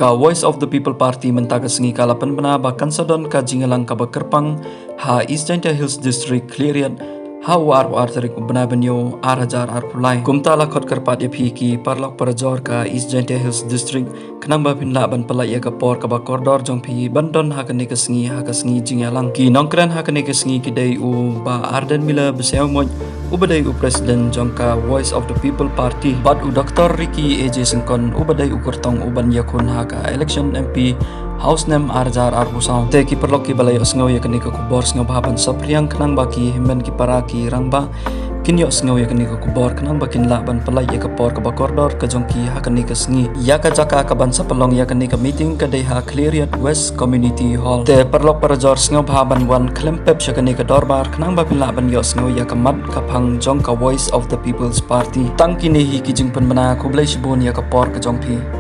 Ka Voice of the People Party mentaga sengi kalapan bahkan sadon ka jingalang ka Bakerpang ha East Jaintia Hills District clearian ha war tarik benabanyo arajar arpulai kumta lakot kerpat ki parlak parajor ka East Jaintia Hills District kenamba pinla ban palai ka por ka bakordor jong pi bandon ha ka sengi jingalang ki nongkran ha ka sengi kidai u ba arden mila beseu moj ubadai u Presiden jongka Voice of the People Party bad u Dr. Ricky AJ Sengkon ubadai u kurtong uban yakun haka election MP House nem arjar arbusau te ki perlok ki balai osngau ya kenika kubor sngau bahaban sapriang kenang baki himben ki paraki rangba kinyo sngau ya kenika kubor kenang bakin laban pelai ya kapor ka bakordor ka jongki ha kenika sengi ya ka jaka ka ban sapelong ya kenika meeting ka deha Cleariat West Community Hall te perlok parajor sngau bahaban wan klempep sya kenika dorbar kenang bapin laban yo sngau ya kamat kapang jongka Voice of the People's Party tang kini hi ki jingpen bana kublai shibun ya kapor ka jongpi